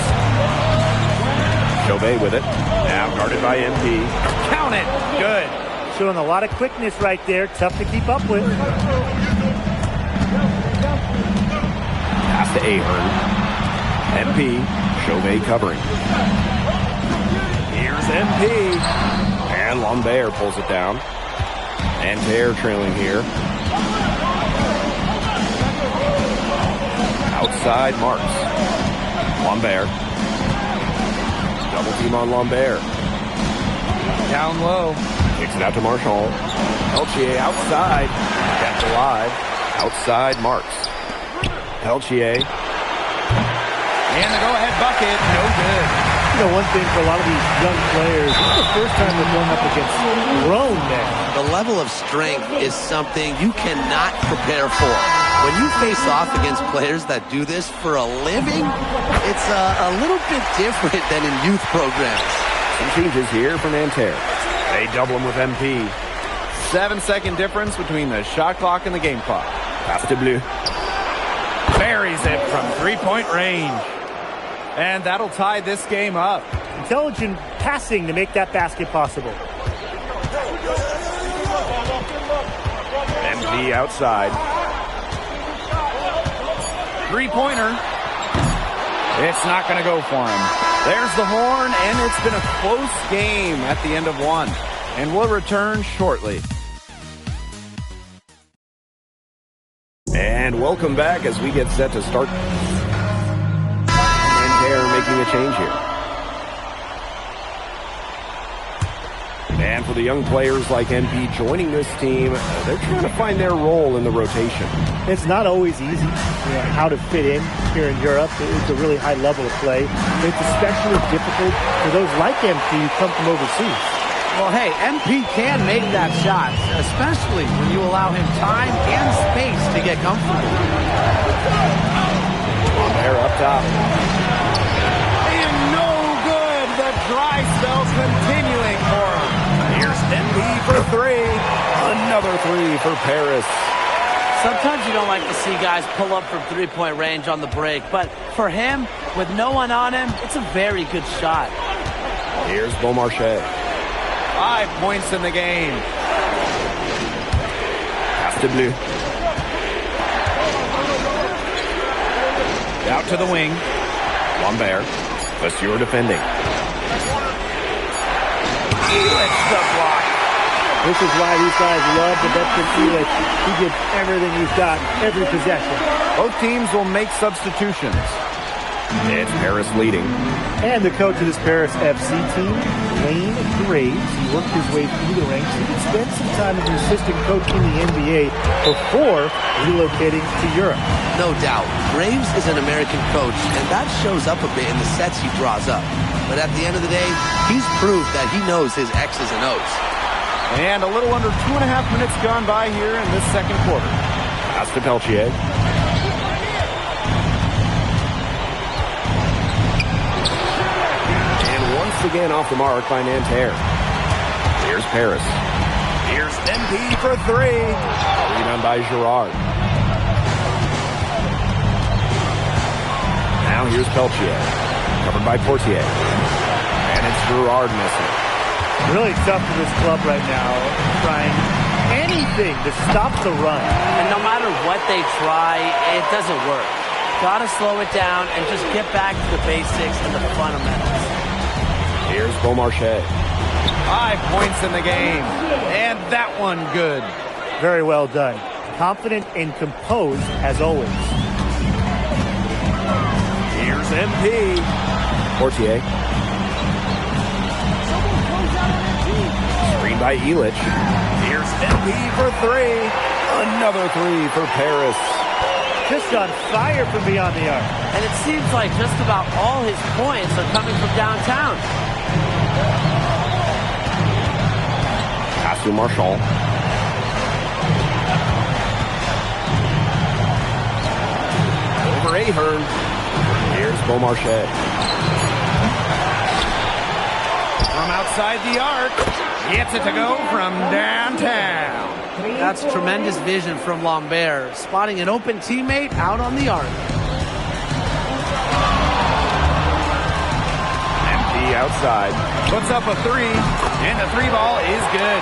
Chauvet with it. Now guarded by MP. Count it. Good. Showing a lot of quickness right there. Tough to keep up with. Pass to Ahern. MP. Chauvet covering. Here's MP. And Lambert pulls it down. Nanterre trailing here. Outside Marks. Lambert. Double team on Lambert. Down low. Kicks it out to Marchand. Peltier outside. Kept alive. Outside Marks. Peltier. And the go-ahead bucket. No good. You know, one thing for a lot of these young players, this is the first time they're going up against grown men. The level of strength is something you cannot prepare for. When you face off against players that do this for a living, it's a little bit different than in youth programs. Some changes here for Nanterre. They double him with MP. 7-second difference between the shot clock and the game clock. Pass to Bleu. Buries it from three-point range. And that'll tie this game up. Intelligent passing to make that basket possible. MP outside. Three-pointer. It's not going to go for him. There's the horn, and it's been a close game at the end of one. And we'll return shortly. And welcome back as we get set to start. Nanterre making a change here. And for the young players like MP joining this team, they're trying to find their role in the rotation. It's not always easy, how to fit in here in Europe. It's a really high level of play. It's especially difficult for those like MP who come from overseas. Well, hey, MP can make that shot, especially when you allow him time and space to get comfortable. There up top. And no good. The dry spell continuing for him. Here's MP for three. Another three for Paris. Sometimes you don't like to see guys pull up from three-point range on the break, but for him, with no one on him, it's a very good shot. Here's Beaumarchais. 5 points in the game. Pass to Bleu. Out to the wing. Lambert. Lesueur defending. Elitch the block. This is why these guys love the veteran Elitch. He gives everything he's got, every possession. Both teams will make substitutions. It's Paris leading. And the coach of this Paris FC team, Lane Graves, he worked his way through the ranks. He would spend some time as an assistant coach in the NBA before relocating to Europe. No doubt. Graves is an American coach, and that shows up a bit in the sets he draws up. But at the end of the day, he's proved that he knows his X's and O's. And a little under 2.5 minutes gone by here in this second quarter. Pass to Peltier. Again off the mark by Nanterre. Here's Paris. Here's MP for three. Rebound by Girard. Now here's Peltier. Covered by Portier. And it's Girard missing. Really tough for this club right now. Trying anything to stop the run. And no matter what they try, it doesn't work. Gotta slow it down and just get back to the basics and the fundamentals. Here's Beaumarchais. 5 points in the game. And that one good. Very well done. Confident and composed as always. Here's MP. Portier. Screen by Elitch. Here's MP for three. Another three for Paris. Just on fire from beyond the arc. And it seems like just about all his points are coming from downtown. Pass to Marchand. Over Ahern. Here's Beaumarchais. From outside the arc. Gets it to go from downtown. That's tremendous vision from Lambert, spotting an open teammate out on the arc. MP outside. Puts up a three, and the three ball is good.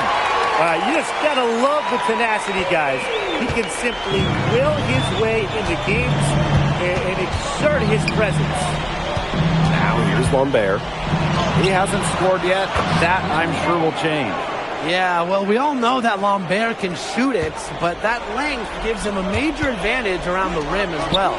You just gotta love the tenacity, guys. He can simply will his way into games and exert his presence. Now here's Lambert. He hasn't scored yet. That, I'm sure, will change. Yeah, well, we all know that Lambert can shoot it, but that length gives him a major advantage around the rim as well.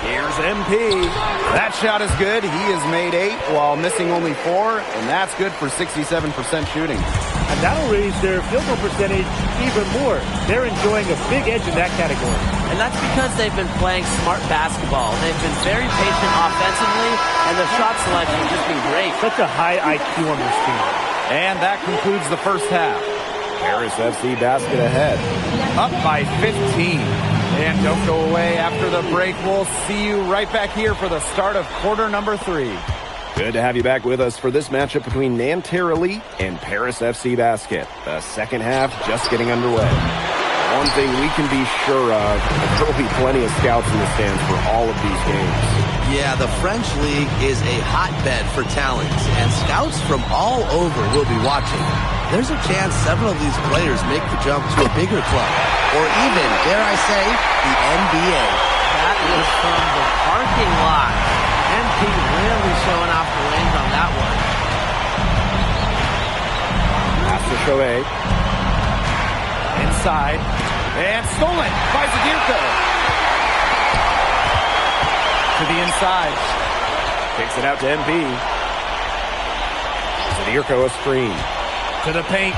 Here's MP. That shot is good. He has made 8 while missing only 4, and that's good for 67% shooting. And that'll raise their field goal percentage even more. They're enjoying a big edge in that category. And that's because they've been playing smart basketball. They've been very patient offensively, and their shot selection has just been great. Such a high IQ on this team. And that concludes the first half. Paris FC basket ahead. Up by 15. And don't go away after the break. We'll see you right back here for the start of quarter number 3. Good to have you back with us for this matchup between Nanterre Elite and Paris FC Basket. The second half just getting underway. One thing we can be sure of, there will be plenty of scouts in the stands for all of these games. Yeah, the French League is a hotbed for talent, and scouts from all over will be watching. There's a chance several of these players make the jump to a bigger club, or even, dare I say, the NBA. That was from the parking lot. MP really showing off the range on that one. Pass to Chauvet. Inside. And stolen by Zadirko. To the inside. Kicks it out to MP. Zadirko a screen. To the paint.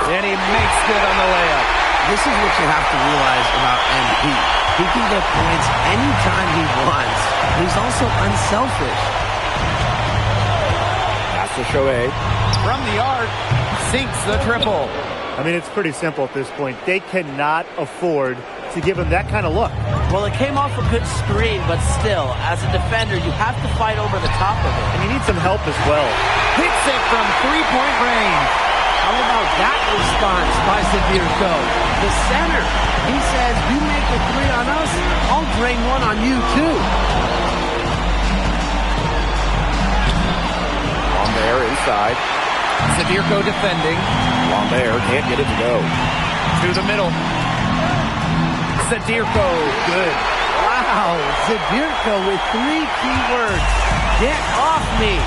And he makes good on the layup. This is what you have to realize about MP. He can get points anytime he wants. He's also unselfish. Pass to Chauvet. From the arc, sinks the triple. I mean, it's pretty simple at this point. They cannot afford to give him that kind of look. Well, it came off a good screen, but still, as a defender, you have to fight over the top of it. And you need some help as well. Hits it from three-point range. How about that response by Zadirko? The center, he says, you make a 3 on us, I'll drain 1 on you too. Lambert inside. Zadirko defending. Lambert can't get it to go. To the middle. Zadirko, good. Wow, Zadirko with 3 key words. Get off me.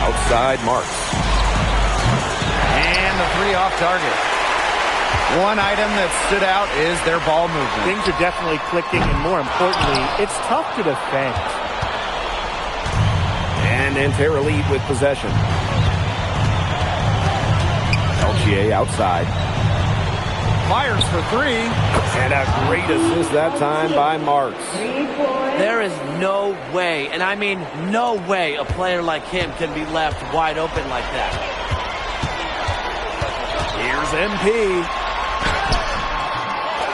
Outside Marks. And the 3 off target. One item that stood out is their ball movement. Things are definitely clicking, and more importantly, it's tough to defend. And Nanterre Elite with possession. Peltier outside. Fires for 3. And a great assist that time by Marks. There is no way, and I mean no way, a player like him can be left wide open like that. Here's MP.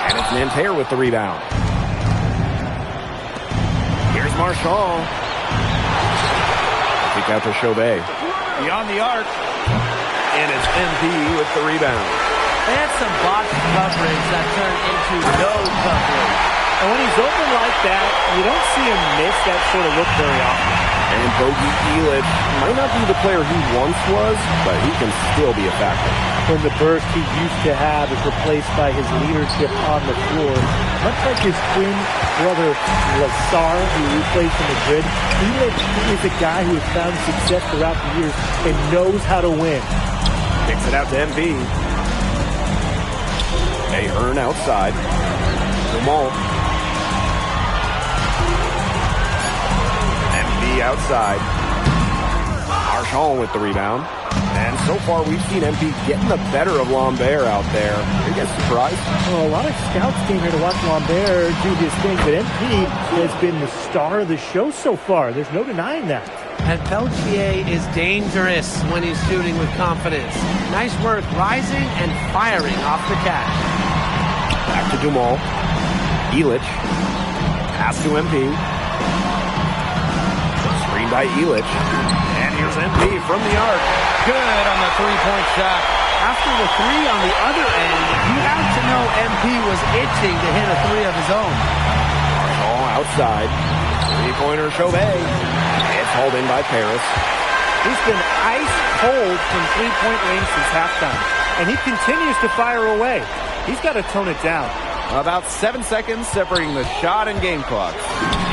And it's Nanterre with the rebound. Here's Marchand. Kick out to Chauvet. Beyond the arc. And it's MP with the rebound. They had some botched coverage that turned into no coverage. And when he's open like that, you don't see him miss that sort of look very often. And Bogi Elic might not be the player he once was, but he can still be a factor. When the burst he used to have is replaced by his leadership on the floor, much like his twin brother Lazar, who replaced in Madrid, Elic is a guy who has found success throughout the years and knows how to win. Kicks it out to MP. Ahern outside. Dumont. MP outside. Marchand with the rebound. And so far, we've seen MP getting the better of Lambert out there. Are you guys surprised? Well, a lot of scouts came here to watch Lambert do his thing, but MP has been the star of the show so far. There's no denying that. And Peltier is dangerous when he's shooting with confidence. Nice work rising and firing off the catch. Back to Dumont. Elic. Pass to MP. Screen by Elic. And here's MP from the arc. Good on the three-point shot. After the 3 on the other end, you have to know MP was itching to hit a 3 of his own. Marshall outside. Three-pointer Chauvet. It's hauled in by Paris. He's been ice cold from three-point range since halftime, and he continues to fire away. He's got to tone it down. About 7 seconds separating the shot and game clock.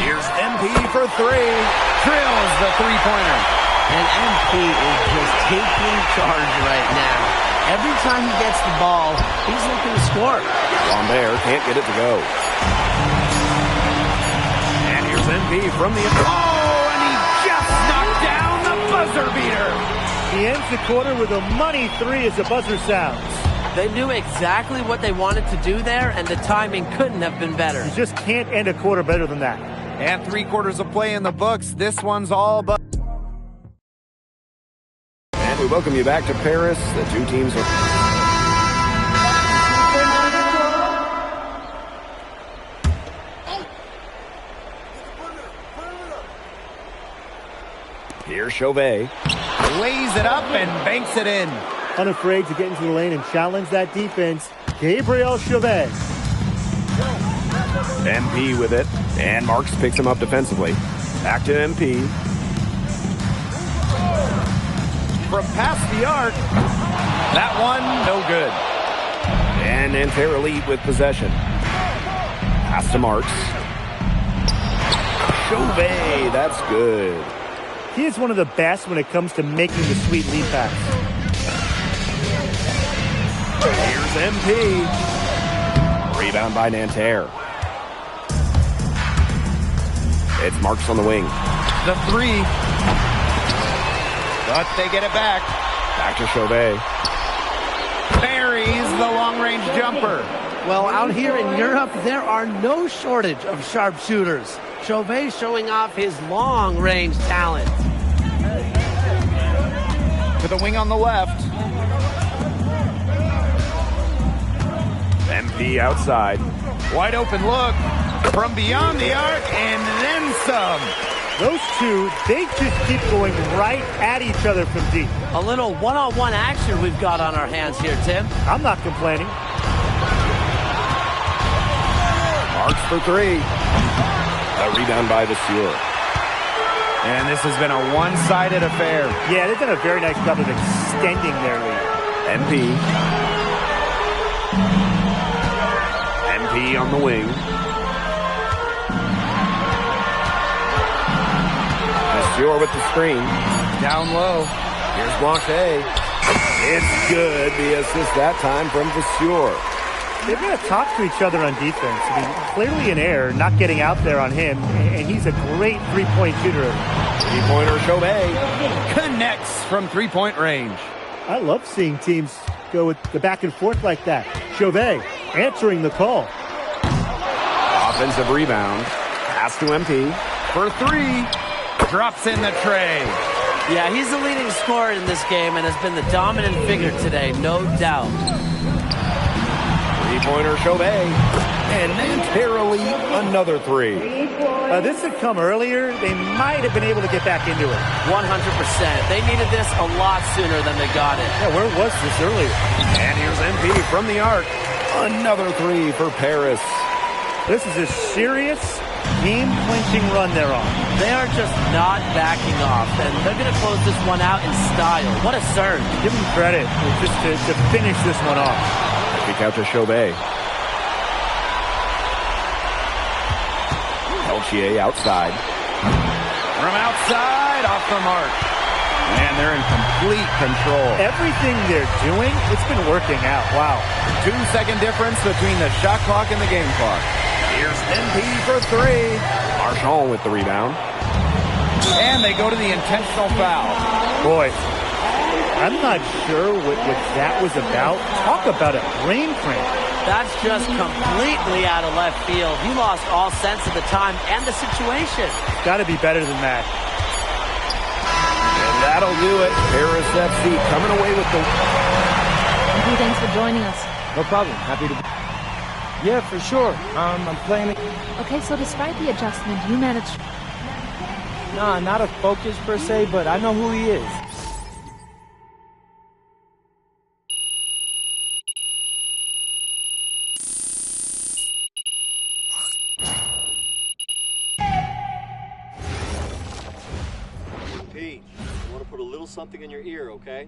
Here's MP for three. Drills the three-pointer. And MP is just taking charge right now. Every time he gets the ball, he's looking to score. Lambert can't get it to go. And here's MP from the... Oh, and he just knocked down the buzzer beater. He ends the quarter with a money three as the buzzer sounds. They knew exactly what they wanted to do there, and the timing couldn't have been better. You just can't end a quarter better than that. And 3 quarters of play in the books. This one's all but... And we welcome you back to Paris. The two teams are... Here's Chauvet. Lays it up and banks it in. Unafraid to get into the lane and challenge that defense, Gabriel Chauvet. MP with it, and Marks picks him up defensively. Back to MP. From past the arc. That one, no good. And Nanterre Elite with possession. Pass to Marks. Chauvet, that's good. He is one of the best when it comes to making the sweet lead pass. Here's MP. Rebound by Nanterre. It's Marks on the wing. The three. But they get it back. Back to Chauvet. Buries the long-range jumper. Well, out here in Europe, there are no shortage of sharpshooters. Chauvet showing off his long-range talent. To the wing on the left. MP outside. Wide open look from beyond the arc and then some. Those two, they just keep going right at each other from deep. A little one-on-one action we've got on our hands here, Tim. I'm not complaining. Marks for three. A rebound by Vasseur. And this has been a one-sided affair. Yeah, they've done a very nice job of extending their lead. MP on the wing. Vasseur with the screen. Down low. Here's Blanchet. It's good. The assist that time from Vasseur. They've got to talk to each other on defense. I mean, clearly an error, not getting out there on him, and he's a great three-point shooter. Three-pointer Chauvet connects from three-point range. I love seeing teams go with the back and forth like that. Chauvet answering the call. Offensive rebound. Pass to MP. For three. Drops in the tray. Yeah, he's the leading scorer in this game and has been the dominant figure today, no doubt. Three-pointer Chauvet. And Nanterre Elite, another three. This had come earlier. They might have been able to get back into it. 100%. They needed this a lot sooner than they got it. Yeah, where was this earlier? And here's MP from the arc. Another three for Paris. This is a serious game-clinching run they're on. They are just not backing off, and they're going to close this one out in style. What a surge. Give them credit just to finish this one off. Kick out to Chauvet. Peltier outside. From outside, off the mark. And they're in complete control. Everything they're doing, it's been working out. Wow. 2-second difference between the shot clock and the game clock. Here's MP for three. Marchand with the rebound. And they go to the intentional foul. Boy, I'm not sure what that was about. Talk about a brain cramp. That's just completely out of left field. He lost all sense of the time and the situation. Got to be better than that. And that'll do it. Paris FC coming away with the... Thanks for joining us. No problem. Happy to... Yeah, for sure. I'm playing... Okay, so despite the adjustment, you managed... Nah, not a focus per se, but I know who he is. Peach, I want to put a little something in your ear, okay?